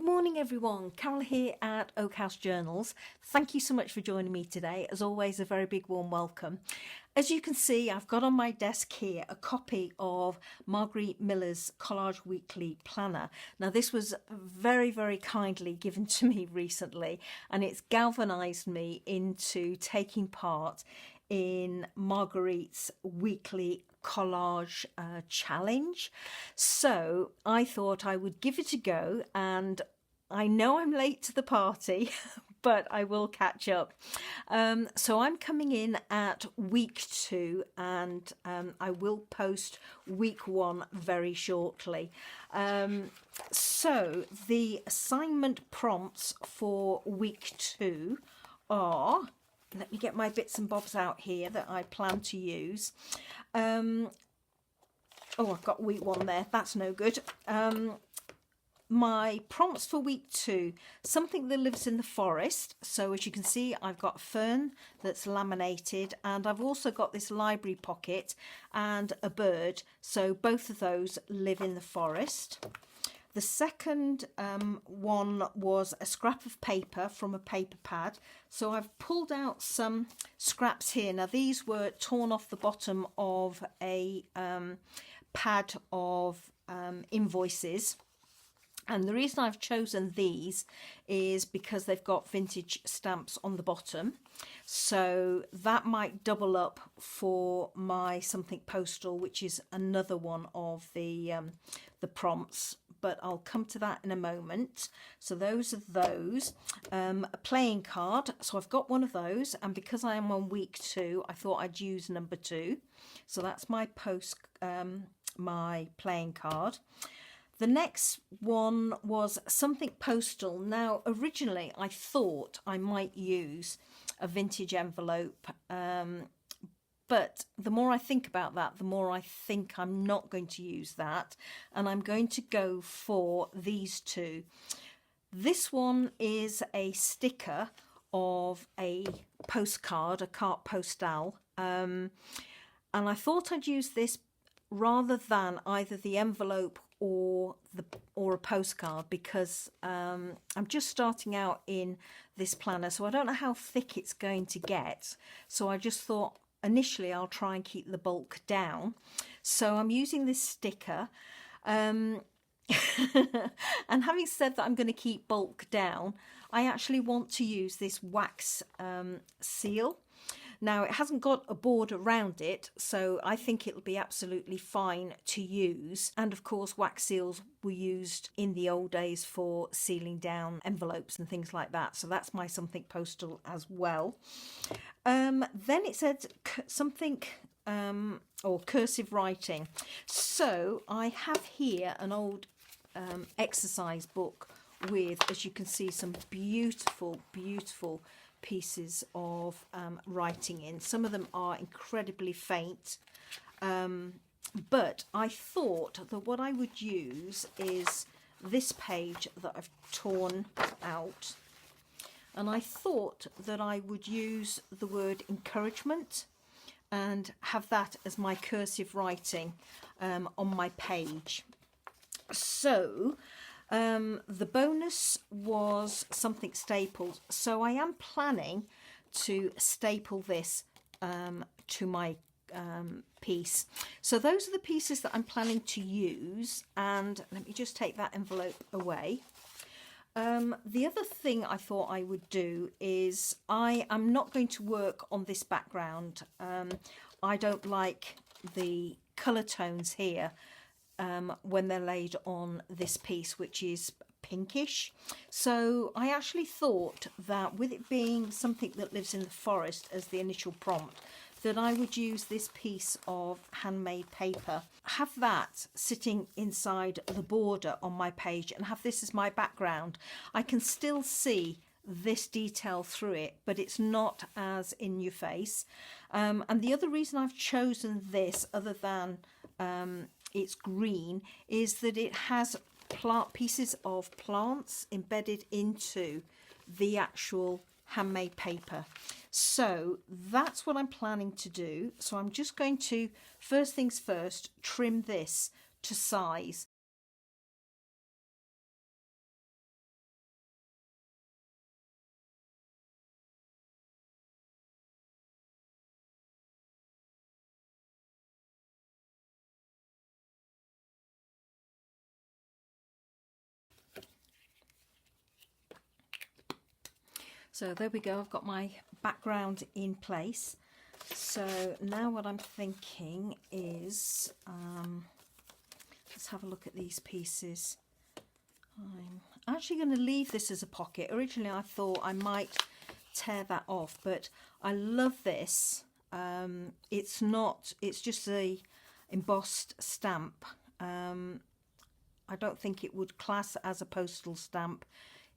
Good morning everyone, Carol here at Oak House Journals. Thank you so much for joining me today. As always, a very big warm welcome. As you can see, I've got on my desk here a copy of Margarete Miller's Collage Weekly Planner. Now this was very kindly given to me recently, and it's galvanised me into taking part in Margarete's weekly collage challenge. So I thought I would give it a go, and I know I'm late to the party but I will catch up. So I'm coming in at week 2, and I will post week 1 very shortly. So the assignment prompts for week 2 are, let me get my bits and bobs out here that I plan to use. Oh, I've got week 1 there. That's no good. My prompts for week 2, something that lives in the forest. So as you can see, I've got a fern that's laminated, and I've also got this library pocket and a bird. So both of those live in the forest. The second one was a scrap of paper from a paper pad. So I've pulled out some scraps here. Now these were torn off the bottom of a pad of invoices. And the reason I've chosen these is because they've got vintage stamps on the bottom. So that might double up for my something postal, which is another one of the prompts. But I'll come to that in a moment. So those are those. A playing card. So I've got one of those. And because I am on week 2, I thought I'd use number 2. So that's my my playing card. The next one was something postal. Now, originally I thought I might use a vintage envelope, but the more I think about that, the more I think I'm not going to use that, and I'm going to go for these two. This one is a sticker of a postcard, a carte postale, and I thought I'd use this rather than either the envelope or a postcard, because I'm just starting out in this planner, so I don't know how thick it's going to get. So I just thought initially I'll try and keep the bulk down. So I'm using this sticker. And having said that I'm going to keep bulk down, I actually want to use this wax seal. Now, it hasn't got a board around it, so I think it'll be absolutely fine to use. And of course, wax seals were used in the old days for sealing down envelopes and things like that. So that's my something postal as well. Then it said something or cursive writing. So I have here an old exercise book with, as you can see, some beautiful pieces of writing in. Some of them are incredibly faint, but I thought that what I would use is this page that I've torn out, and I thought that I would use the word encouragement and have that as my cursive writing on my page. So the bonus was something stapled. So I am planning to staple this to my piece. So those are the pieces that I'm planning to use. And let me just take that envelope away. The other thing I thought I would do is I am not going to work on this background. I don't like the colour tones here when they're laid on this piece, which is pinkish. So I actually thought that with it being something that lives in the forest as the initial prompt, that I would use this piece of handmade paper, have that sitting inside the border on my page, and have this as my background. I can still see this detail through it, but it's not as in your face. And the other reason I've chosen this, other than it's green, is that it has pieces of plants embedded into the actual handmade paper. So that's what I'm planning to do. So I'm just going to, first things first, trim this to size. So there we go, I've got my background in place. So now what I'm thinking is, let's have a look at these pieces. I'm actually going to leave this as a pocket. Originally I thought I might tear that off, but I love this. It's just a embossed stamp. I don't think it would class as a postal stamp.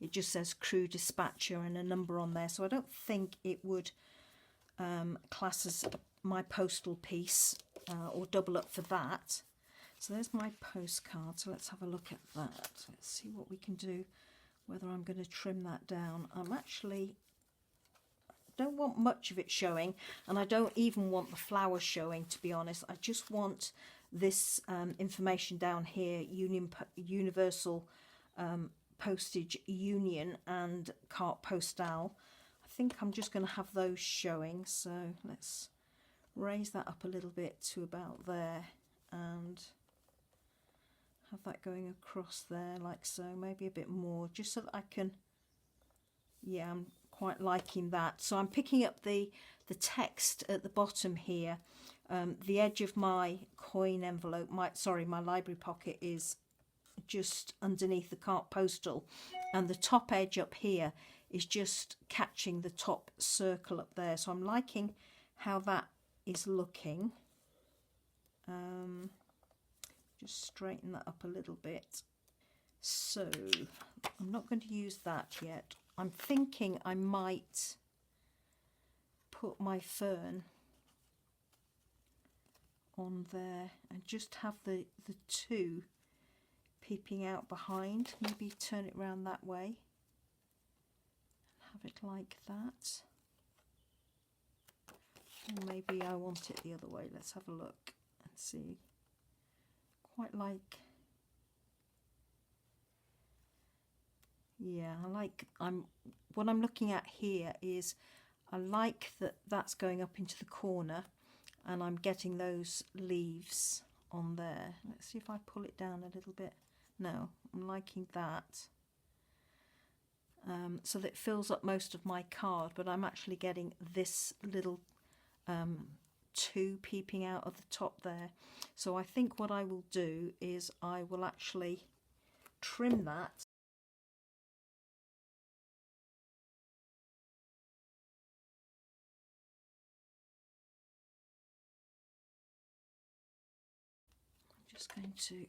It just says Crew Dispatcher and a number on there, so I don't think it would class as my postal piece or double up for that. So there's my postcard, so let's have a look at that. Let's see what we can do, whether I'm going to trim that down. Don't want much of it showing, and I don't even want the flowers showing, to be honest. I just want this information down here, Universal Postage Union and Carte Postale. I think I'm just going to have those showing, so let's raise that up a little bit to about there and have that going across there like so, maybe a bit more, just so that I can, yeah, I'm quite liking that. So I'm picking up the text at the bottom here. The edge of my coin envelope, my library pocket, is just underneath the carte postal, and the top edge up here is just catching the top circle up there. So I'm liking how that is looking. Just straighten that up a little bit. So I'm not going to use that yet. I'm thinking I might put my fern on there and just have the two peeping out behind. Maybe turn it round that way. Have it like that. Or maybe I want it the other way. Let's have a look and see. Quite like, yeah, what I'm looking at here is I like that that's going up into the corner and I'm getting those leaves on there. Let's see if I pull it down a little bit. No, I'm liking that. So that it fills up most of my card, but I'm actually getting this little two peeping out of the top there. So I think what I will do is I will actually trim that. I'm just going to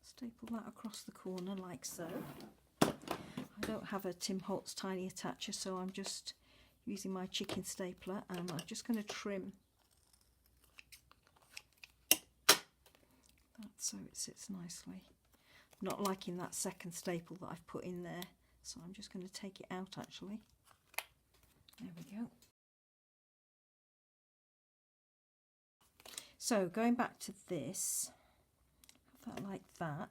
staple that across the corner like so. I don't have a Tim Holtz tiny attacher, so I'm just using my chicken stapler, and I'm just going to trim that so it sits nicely. I'm not liking that second staple that I've put in there, so I'm just going to take it out actually. There we go. So going back to this, have that like that.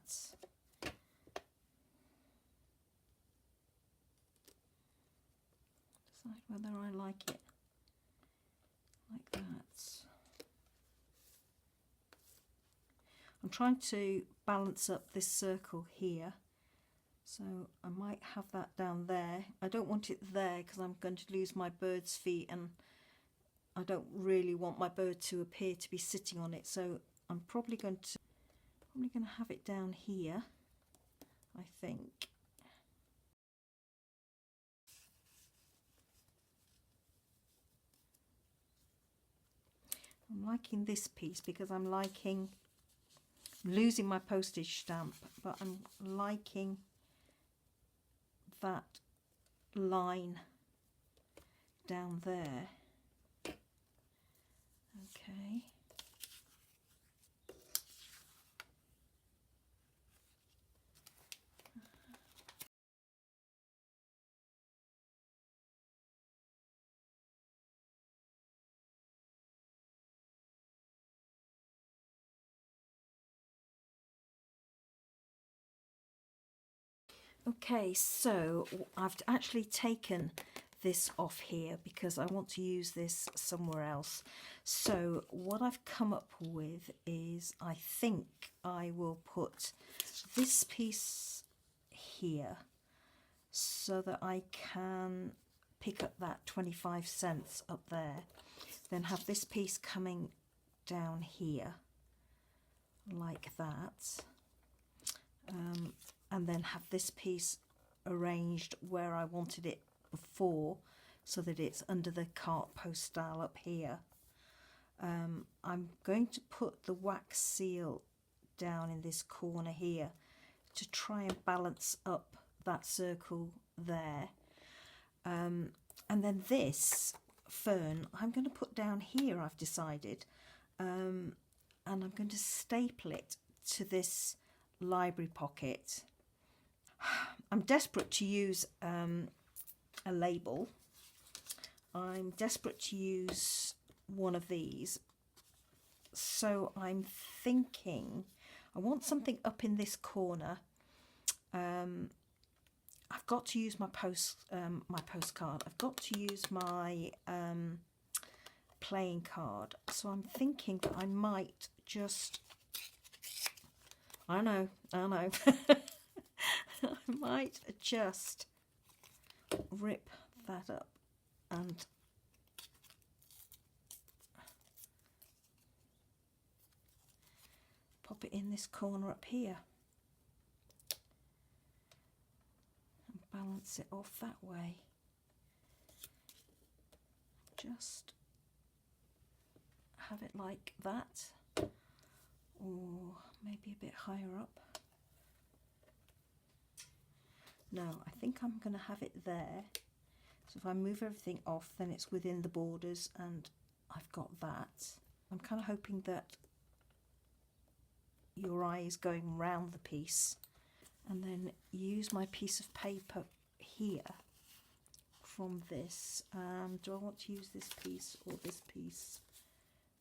Decide whether I like it like that. I'm trying to balance up this circle here, so I might have that down there. I don't want it there because I'm going to lose my bird's feet, and I don't really want my bird to appear to be sitting on it, so I'm probably going to have it down here, I think. I'm liking this piece because I'm losing my postage stamp, but I'm liking that line down there. Okay. Okay, so I've actually taken this off here because I want to use this somewhere else. So what I've come up with is I think I will put this piece here so that I can pick up that 25 cents up there, then have this piece coming down here like that, and then have this piece arranged where I wanted it before so that it's under the carte postale up here. I'm going to put the wax seal down in this corner here to try and balance up that circle there, and then this fern I'm going to put down here, I've decided, and I'm going to staple it to this library pocket. I'm desperate to use a label. I'm desperate to use one of these, so I'm thinking I want something up in this corner. I've got to use my postcard. I've got to use my playing card. So I'm thinking that I might just, I know, I might just rip that up and pop it in this corner up here and balance it off that way. Just have it like that, or maybe a bit higher up. No, I think I'm going to have it there. So if I move everything off, then it's within the borders and I've got that. I'm kind of hoping that your eye is going round the piece, and then use my piece of paper here from this. Do I want to use this piece or this piece?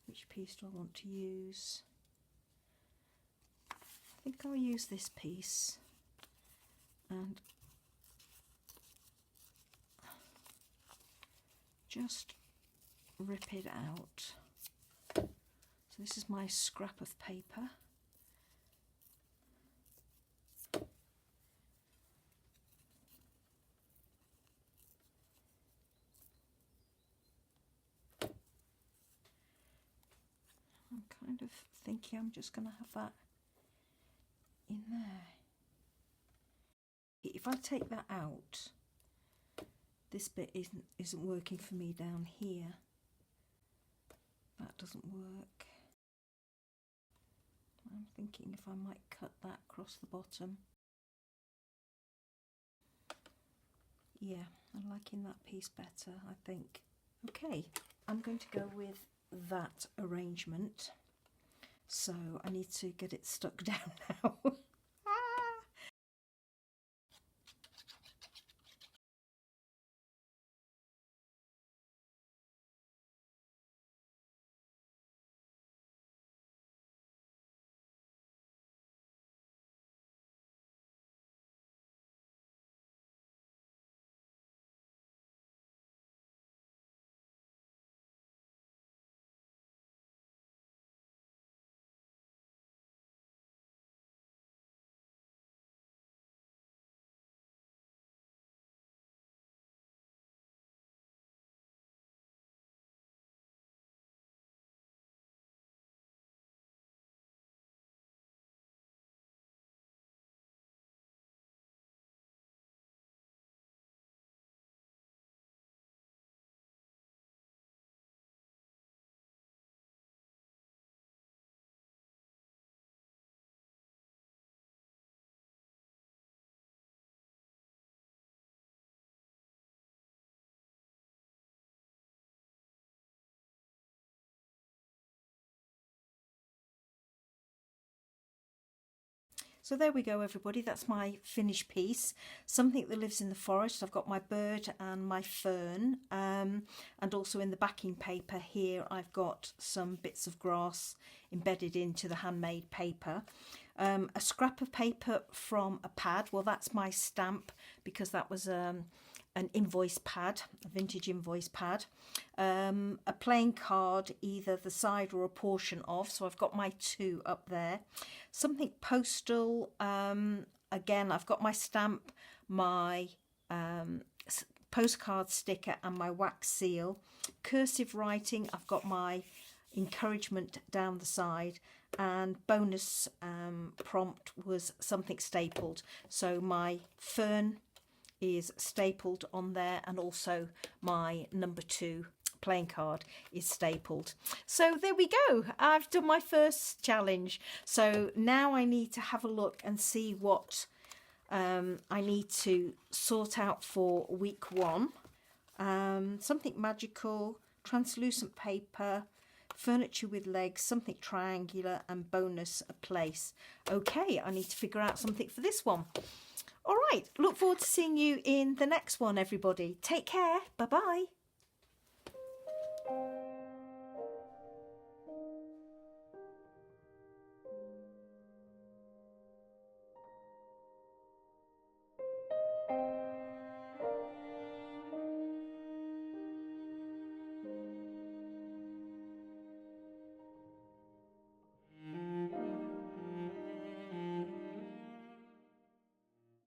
Which piece do I want to use? I think I'll use this piece and just rip it out. So this is my scrap of paper. I'm kind of thinking I'm just going to have that in there. If I take that out, this bit isn't working for me down here. That doesn't work. I'm thinking if I might cut that across the bottom. Yeah, I'm liking that piece better, I think. Okay, I'm going to go with that arrangement. So I need to get it stuck down now. So there we go, everybody. That's my finished piece. Something that lives in the forest. I've got my bird and my fern, and also in the backing paper here I've got some bits of grass embedded into the handmade paper. a scrap of paper from a pad. Well, that's my stamp because that was an invoice pad, a vintage invoice pad. A playing card, either the side or a portion of. So I've got my 2 up there. Something postal. Again, I've got my stamp, my postcard sticker and my wax seal. Cursive writing, I've got my encouragement down the side, and bonus prompt was something stapled. So my fern is stapled on there, and also my number 2 playing card is stapled. So there we go. I've done my first challenge. So now I need to have a look and see what I need to sort out for week 1. Something magical, translucent paper, furniture with legs, something triangular, and bonus a place. Okay, I need to figure out something for this one. All right, look forward to seeing you in the next one, everybody. Take care. Bye-bye.